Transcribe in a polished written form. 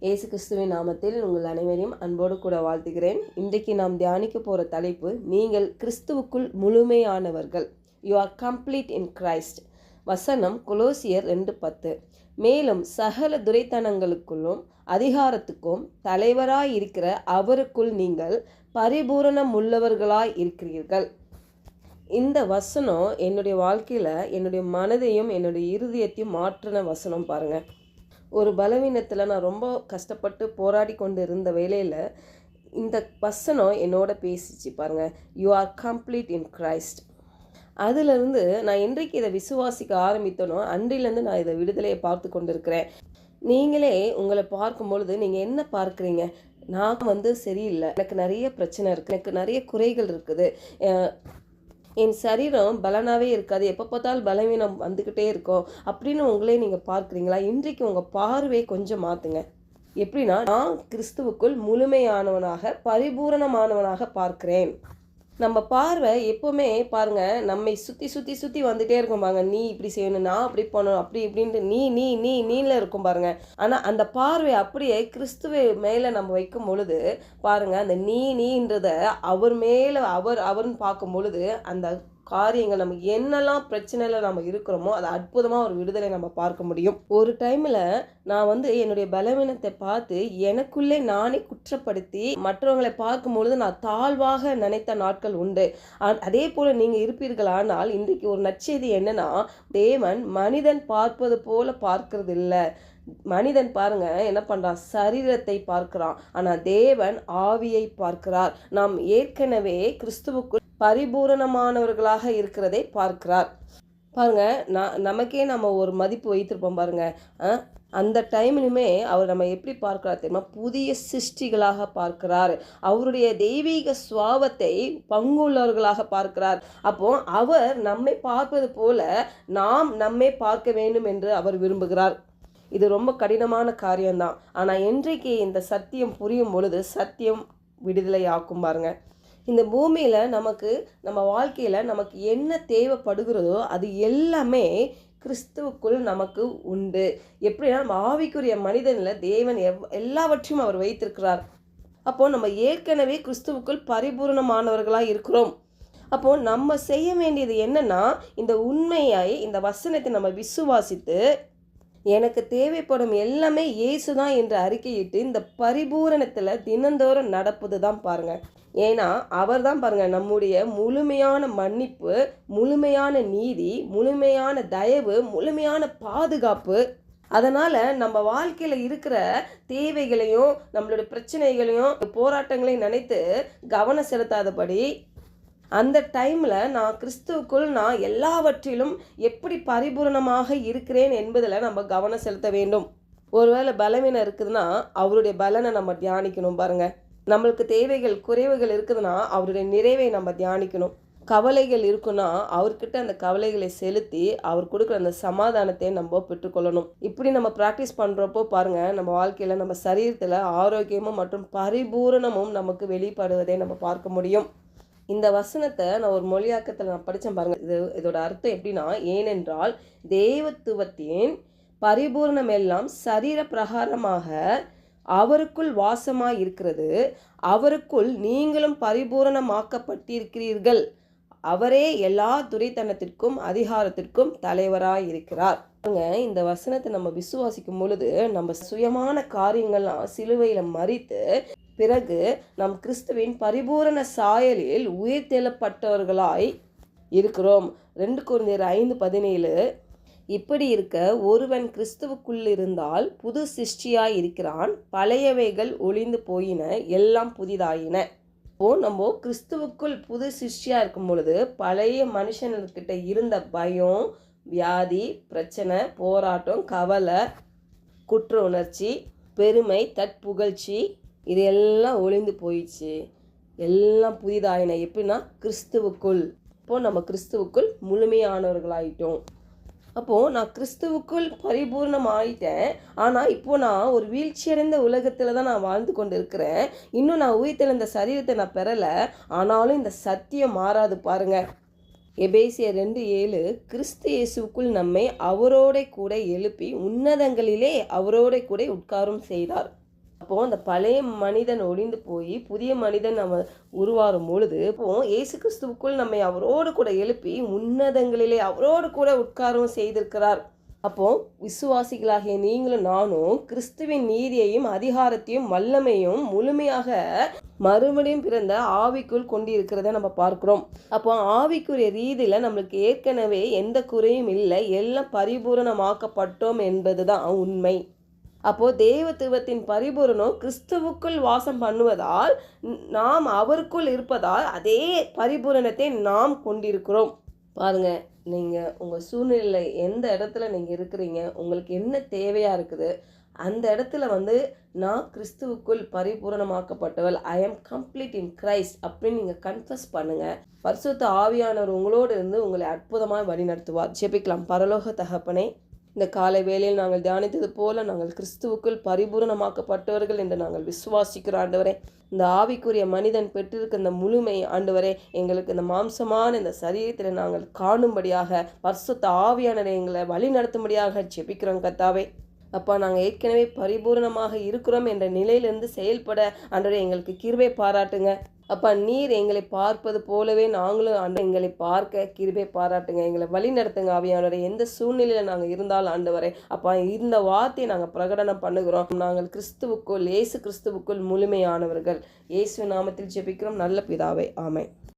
இயேசு கிறிஸ்துவின் நாமத்தில் உங்கள் அனைவரையும் அன்போடு கூட வாழ்த்துகிறேன். இன்றைக்கு நாம் தியானிக்க போகிற தலைப்பு, நீங்கள் கிறிஸ்துவுக்குள் முழுமையானவர்கள். You are complete in Christ. வசனம் கொலோசியர் 2:10. மேலும் சகல துரைத்தனங்களுக்குள்ளும் அதிகாரத்துக்கும் தலைவராயிருக்கிற அவருக்குள் நீங்கள் பரிபூரணம் உள்ளவர்களாய் இருக்கிறீர்கள். இந்த வசனம் என்னுடைய வாழ்க்கையில் என்னுடைய மனதையும் என்னுடைய இருதயத்தையும் மாற்றின வசனம். பாருங்கள், ஒரு பலவீனத்தில் நான் ரொம்ப கஷ்டப்பட்டு போராடி கொண்டு இருந்த வேளையில் இந்த வசனம் என்னோட பேசிச்சு. பாருங்கள், you are complete in Christ. அதிலிருந்து நான் என்றைக்கு இதை விசுவாசிக்க ஆரம்பித்தனோ அன்றிலேருந்து நான் இதை விடுதலையை பார்த்து கொண்டு இருக்கிறேன். நீங்களே உங்களை பார்க்கும் பொழுது நீங்கள் என்ன பார்க்குறீங்க? நான் சரியில்லை, எனக்கு நிறைய பிரச்சனை இருக்குது, எனக்கு நிறைய குறைகள் இருக்குது, என் சரீரம் பலனாகவே இருக்காது, எப்போ பார்த்தாலும் பலவீனம் வந்துக்கிட்டே இருக்கும் அப்படின்னு உங்களே நீங்கள் பார்க்குறீங்களா? இன்றைக்கு உங்கள் பார்வையை கொஞ்சம் மாற்றுங்க. எப்படின்னா, நான் கிறிஸ்துவுக்குள் முழுமையானவனாக பரிபூரணமானவனாக பார்க்கிறேன். நம்ம பார்வை எப்போவுமே பாருங்கள், நம்மை சுற்றி சுற்றி சுற்றி வந்துகிட்டே இருக்கும். பாருங்க, நீ இப்படி செய்யணும், நான் அப்படி பண்ணணும், அப்படி இப்படின்ட்டு நீல இருக்கும் பாருங்கள். ஆனால் அந்த பார்வை அப்படியே கிறிஸ்துவ மேலே நம்ம வைக்கும் பொழுது பாருங்கள், அந்த நீன்றதை அவர் மேலே அவர்னு பார்க்கும் பொழுது அந்த காரியங்கள் நமக்கு என்னெல்லாம் பிரச்சனையில் நம்ம இருக்கிறோமோ அது அற்புதமாக ஒரு விடுதலை நம்ம பார்க்க முடியும். ஒரு டைமில் நான் என்னுடைய பலவீனத்தை பார்த்து எனக்குள்ளே நானே குற்றப்படுத்தி மற்றவங்களை பார்க்கும் பொழுது நான் தாழ்வாக நினைத்த நாட்கள் உண்டு. அதே போல் நீங்கள் இருப்பீர்களானால் இன்றைக்கு ஒரு நற்செய்தி என்னன்னா, தேவன் மனிதன் பார்ப்பது போல பார்க்கறது இல்லை. மனிதன் பாருங்க என்ன பண்றான்? சரீரத்தை பார்க்கிறான். ஆனால் தேவன் ஆவியை பார்க்கிறார். நாம் ஏற்கனவே கிறிஸ்துவுக்குள் பரிபூரணமானவர்களாக இருக்கிறதை பார்க்கிறார். பாருங்க, நமக்கே நம்ம ஒரு மதிப்பு வைத்திருப்போம் பாருங்க. அந்த டைம்லையுமே அவர் நம்ம எப்படி பார்க்கிறார் தெரியுமா? புதிய சிருஷ்டிகளாக பார்க்கிறார். அவருடைய தெய்வீக சுவாபத்தை பங்குள்ளவர்களாக பார்க்கிறார். அப்போ அவர் நம்மை பார்ப்பது போல நாம் நம்மை பார்க்க வேண்டும் என்று அவர் விரும்புகிறார். இது ரொம்ப கடினமான காரியம்தான். ஆனால் இன்றைக்கு இந்த சத்தியம் புரியும் பொழுது சத்தியம் விடுதலை ஆக்கும். பாருங்க, இந்த பூமியில் நம்ம வாழ்க்கையில் நமக்கு என்ன தேவைப்படுகிறதோ அது எல்லாமே கிறிஸ்துவுக்குள் நமக்கு உண்டு. எப்படின்னா, நம்ம ஆவிக்குரிய மனிதனில் தேவன் எல்லாவற்றையும் அவர் வைத்திருக்கிறார். அப்போது நம்ம ஏற்கனவே கிறிஸ்துவுக்குள் பரிபூர்ணமானவர்களாக இருக்கிறோம். அப்போது நம்ம செய்ய வேண்டியது என்னன்னா, இந்த உண்மையை, இந்த வசனத்தை நம்ம விசுவாசித்து எனக்கு தேவைப்படும் எல்லாமே இயேசுதான் என்று அறிக்கையிட்டு இந்த பரிபூரணத்தில் தினந்தோறும் நடப்பது தான் பாருங்கள். ஏன்னா அவர் தான் பாருங்கள் நம்முடைய முழுமையான மன்னிப்பு, முழுமையான நீதி, முழுமையான தயவு, முழுமையான பாதுகாப்பு. அதனால் நம்ம வாழ்க்கையில் இருக்கிற தேவைகளையும் நம்மளுடைய பிரச்சனைகளையும் போராட்டங்களையும் நினைத்து கவனம் செலுத்தாதபடி அந்த டைமில் நான் கிறிஸ்துவுக்குள் நான் எல்லாவற்றிலும் எப்படி பரிபூரணமாக இருக்கிறேன் என்பதில் நம்ம கவனம் செலுத்த வேண்டும். ஒருவேளை பலவீனம் இருக்குதுன்னா அவருடைய பலனை நம்ம தியானிக்கணும். பாருங்கள், நம்மளுக்கு தேவைகள் குறைவுகள் இருக்குதுன்னா அவருடைய நிறைவை நம்ம தியானிக்கணும். கவலைகள் இருக்குன்னா அவர்கிட்ட அந்த கவலைகளை செலுத்தி அவர் கொடுக்குற அந்த சமாதானத்தை நம்ம பெற்றுக்கொள்ளணும். இப்படி நம்ம ப்ராக்டிஸ் பண்ணுறப்போ பாருங்கள், நம்ம வாழ்க்கையில் நம்ம சரீரத்தில் ஆரோக்கியமும் மற்றும் பரிபூரணமும் நமக்கு வெளிப்படுவதை நம்ம பார்க்க முடியும். இந்த வசனத்தை நான் ஒரு மொழியாக்கத்தில் நான் படித்தேன் பாருங்கள். இதோட அர்த்தம் எப்படின்னா, ஏனென்றால் தேவத்துவத்தின் பரிபூர்ணம் எல்லாம் சரீர பிரகாரமாக அவருக்குள் வாசமாய் இருக்கிறது. அவருக்குள் நீங்களும் பரிபூரணமாக்கப்பட்டிருக்கிறீர்கள். அவரே எல்லா துரைத்தனத்திற்கும் அதிகாரத்திற்கும் தலைவராய் இருக்கிறார். இந்த வசனத்தை நம்ம விசுவாசிக்கும் பொழுது நம்ம சுயமான காரியங்கள்லாம் சிலுவையில் மறித்து பிறகு நம் கிறிஸ்துவின் பரிபூரண சாயலில் உயிர்த்தெழப்பட்டவர்களாய் இருக்கிறோம். 2 கொரிந்தியர் 5:17. இப்படி இருக்க ஒருவன் கிறிஸ்துவுக்குள் இருந்தால் புது சிருஷ்டியாய் இருக்கிறான், பழையவைகள் ஒளிந்து போயின, எல்லாம் புதிதாயின. நம்ம கிறிஸ்துவுக்குள் புது சிருஷ்டியாக இருக்கும் பொழுது பழைய மனுஷன்கிட்ட இருந்த பயம், வியாதி, பிரச்சனை, போராட்டம், கவலை, குற்ற உணர்ச்சி, பெருமை, தற்புகழ்ச்சி, இது எல்லாம் ஒளிந்து போயிடுச்சு, எல்லாம் புதிதாயின. எப்படின்னா கிறிஸ்துவுக்குள். இப்போது நம்ம கிறிஸ்துவுக்குள் முழுமையானவர்களாயிட்டோம். அப்போது நான் கிறிஸ்துவுக்குள் பரிபூர்ணம் ஆகிட்டேன். ஆனால் இப்போது நான் ஒரு வீழ்ச்சியடைந்த உலகத்தில் தான் நான் வாழ்ந்து கொண்டு இருக்கிறேன். இன்னும் நான் உயிர்த்தெழுந்த சரீரத்தை நான் பெறலை. ஆனாலும் இந்த சத்தியம் மாறாது. பாருங்கள், எபேசியர் 2:7, கிறிஸ்து இயேசுக்குள் நம்மை அவரோட கூட எழுப்பி உன்னதங்களிலே அவரோட கூட உட்காரும் செய்தார். அப்போது அந்த பழைய மனிதன் ஒழிந்து போய் புதிய மனிதன் நம்ம உருவாகும் பொழுது இயேசு கிறிஸ்துவுக்குள் நம்மை அவரோடு கூட எழுப்பி உன்னதங்களிலே அவரோடு கூட உட்காரவும் செய்திருக்கிறார். அப்போ விசுவாசிகளாகிய நீங்களும் நானும் கிறிஸ்துவின் நீதியையும் அதிகாரத்தையும் வல்லமையும் முழுமையாக மறுபடியும் பிறந்த ஆவிக்குள் கொண்டிருக்கிறத நம்ம பார்க்கிறோம். அப்போ ஆவிக்குரிய ரீதியில் நம்மளுக்கு ஏற்கனவே எந்த குறையும் இல்லை, எல்லாம் பரிபூரணமாக்கப்பட்டோம் என்பதுதான் உண்மை. அப்போது தேவத்துவத்தின் பரிபூரணம் கிறிஸ்துவுக்குள் வாசம் பண்ணுவதால் நாம் அவருக்குள் இருப்பதால் அதே பரிபூரணத்தை நாம் கொண்டிருக்கிறோம். பாருங்கள், நீங்கள் உங்கள் சூழ்நிலையில் எந்த இடத்துல நீங்கள் இருக்கிறீங்க, உங்களுக்கு என்ன தேவையாக இருக்குது, அந்த இடத்துல நான் கிறிஸ்துவுக்குள் பரிபூரணமாக்கப்பட்டவள், ஐ ஆம் கம்ப்ளீட் இன் கிரைஸ்ட் அப்படின்னு நீங்கள் கன்ஃபஸ் பண்ணுங்கள். பரிசுத்த ஆவியானவர் உங்களோடு இருந்து உங்களை அற்புதமாக வழி நடத்துவார். ஜெபிக்கலாம். பரலோக தகப்பனே, இந்த காலை வேளையில் நாங்கள் தியானித்தது போல நாங்கள் கிறிஸ்துவுக்குள் பரிபூரணமாக்கப்பட்டவர்கள் என்று நாங்கள் விசுவாசிக்கிற ஆண்டவரே, இந்த ஆவிக்குரிய மனிதன் பெற்றிருக்க இந்த முழுமை ஆண்டவரே எங்களுக்கு இந்த மாம்சமான இந்த சரீரத்தில் நாங்கள் காணும்படியாக பரிசுத்த ஆவியானவரை எங்களை வழி நடத்தும்படியாக ஜெபிக்கிறோம் கர்த்தாவே. அப்பா, நாங்கள் ஏற்கனவே பரிபூரணமாக இருக்கிறோம் என்ற நிலையிலிருந்து செயல்பட ஆண்டவரே எங்களுக்கு கிருபை பாராட்டுங்க. அப்பா, நீர் எங்களை பார்ப்பது போலவே நாங்களும் எங்களை பார்க்க கிருபை பாராட்டுங்க. எங்களை வழி நடத்துங்க ஆவியானவரே. எந்த சூழ்நிலையில் நாங்கள் இருந்தாலும் ஆண்டவரே, அப்பா இந்த வார்த்தையை நாங்கள் பிரகடனம் பண்ணுகிறோம். நாங்கள் கிறிஸ்துவுக்குள், இயேசு கிறிஸ்துவுக்குள் முழுமையானவர்கள். இயேசு நாமத்தில் ஜெபிக்கிறோம் நல்ல பிதாவே, ஆமென்.